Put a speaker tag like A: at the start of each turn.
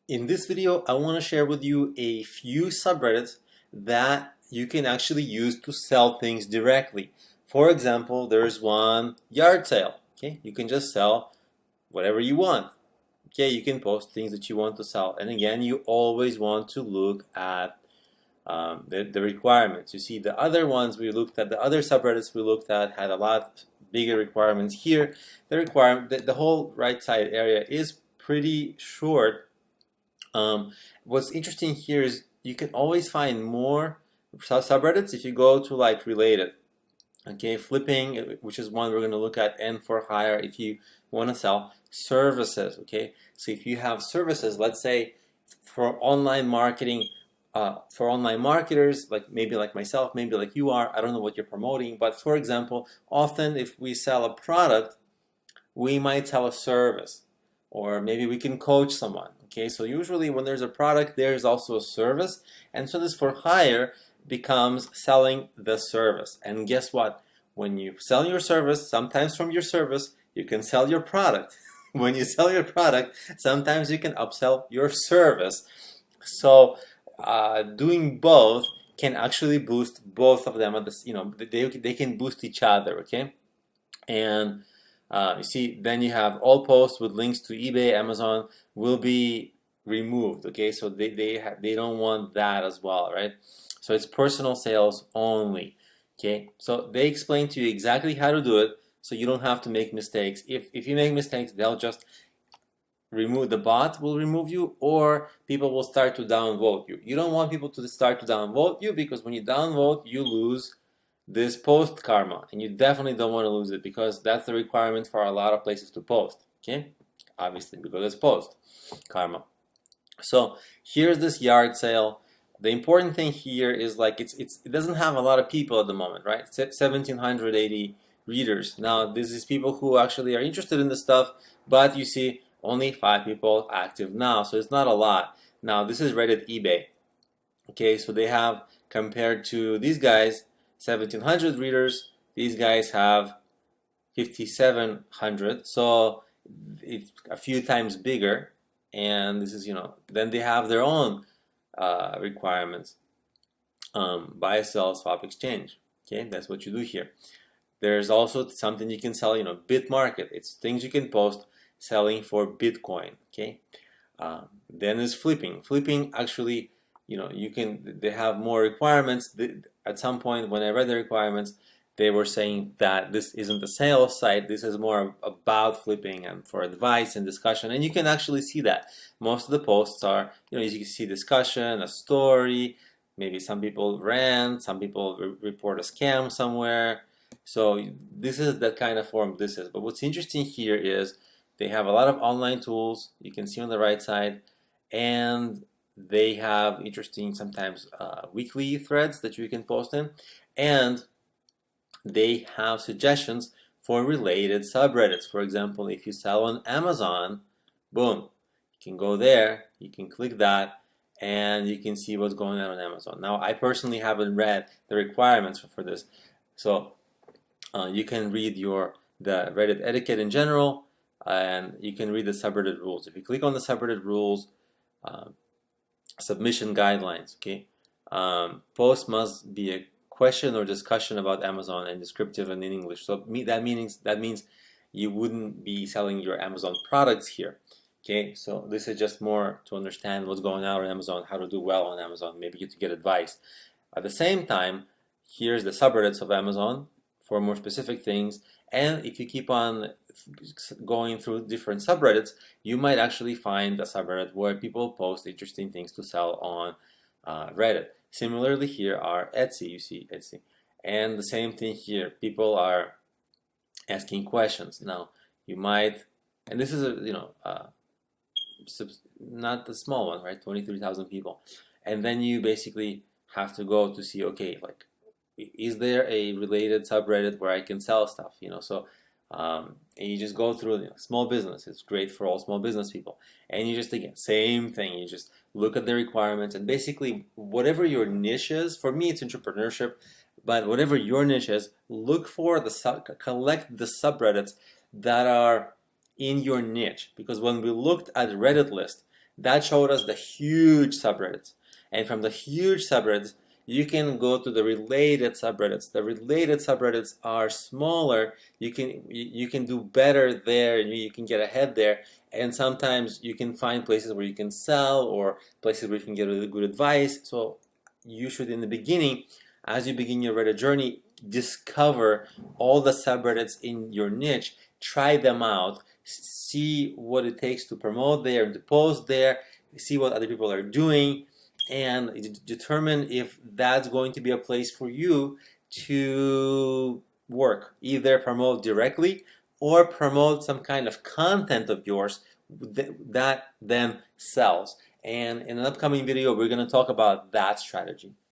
A: In this video, I want to share with you a few subreddits that you can actually use to sell things directly. For example, there's one yard sale. Okay, you can just sell whatever you want. Okay, you can post things that you want to sell. And again, you always want to look at the requirements. You see, the other ones we looked at, the other subreddits we looked at had a lot bigger requirements. Here, the whole right side area is pretty short. What's interesting here is you can always find more subreddits if you go to like related. Okay, flipping, which is one we're going to look at, and for hire if you want to sell services. Okay, so if you have services, let's say for online marketing, for online marketers, maybe like myself, maybe like you are, I don't know what you're promoting, but for example, often if we sell a product, we might sell a service, or maybe we can coach someone. Okay, so usually when there's a product, there's also a service, and so this for hire becomes selling the service. And guess what? When you sell your service, sometimes from your service, you can sell your product. When you sell your product, sometimes you can upsell your service. So doing both can actually boost both of them at this, they can boost each other, okay? And you see, then you have all posts with links to eBay, Amazon will be removed. Okay, so they don't want that as well, right? So it's personal sales only. Okay, so they explain to you exactly how to do it, so you don't have to make mistakes. If you make mistakes, they'll just remove, the bot will remove you, or people will start to downvote you. You don't want people to start to downvote you, because when you downvote, you lose this post karma, and you definitely don't want to lose it, because that's the requirement for a lot of places to post. Okay, obviously because it's post karma. So here's this yard sale. The important thing here is like it doesn't have a lot of people at the moment, right? 1,780 readers. Now this is people who actually are interested in this stuff, but you see only 5 people active now, so it's not a lot. Now this is Reddit eBay. Okay, so they have, compared to these guys, 1,700 readers. These guys have 5,700, so it's a few times bigger. And this is, then they have their own requirements. Buy, sell, swap, exchange. Okay, that's what you do here. There's also something you can sell, BitMarket. It's things you can post selling for Bitcoin. Okay, then is flipping. Flipping actually, they have more requirements. At some point when I read the requirements, they were saying that this isn't a sales site, this is more about flipping and for advice and discussion. And you can actually see that. Most of the posts are, you can see discussion, a story, maybe some people rant, some people report a scam somewhere. So this is the kind of form this is. But what's interesting here is they have a lot of online tools, you can see on the right side, and they have interesting, sometimes weekly threads that you can post in, and they have suggestions for related subreddits. For example, if you sell on Amazon, boom, you can go there, you can click that, and you can see what's going on Amazon. Now, I personally haven't read the requirements for this, so you can read the Reddit etiquette in general, and you can read the subreddit rules. If you click on the subreddit rules, submission guidelines, okay, post must be a question or discussion about Amazon and descriptive and in English. So that means you wouldn't be selling your Amazon products here. Okay, so this is just more to understand what's going on Amazon, how to do well on Amazon, maybe to get advice. At the same time, here's the subreddits of Amazon for more specific things. And if you keep on going through different subreddits, you might actually find a subreddit where people post interesting things to sell on Reddit. Similarly, here are Etsy. You see Etsy, and the same thing here. People are asking questions. Now you might, and this is not the small one, right? 23,000 people, and then you basically have to go to see, okay, like, is there a related subreddit where I can sell stuff? So and you just go through small business. It's great for all small business people, and you just, again, same thing. You just look at the requirements, and basically whatever your niche is. For me, it's entrepreneurship, but whatever your niche is, look for collect the subreddits that are in your niche. Because when we looked at Reddit list, That showed us the huge subreddits. And from the huge subreddits, you can go to the related subreddits. The related subreddits are smaller. You can do better there, and you can get ahead there. And sometimes you can find places where you can sell, or places where you can get really good advice. So you should, in the beginning, as you begin your Reddit journey, discover all the subreddits in your niche, try them out, see what it takes to promote there and to post there, see what other people are doing, and determine if that's going to be a place for you to work. Either promote directly or promote some kind of content of yours that then sells. And in an upcoming video, we're going to talk about that strategy.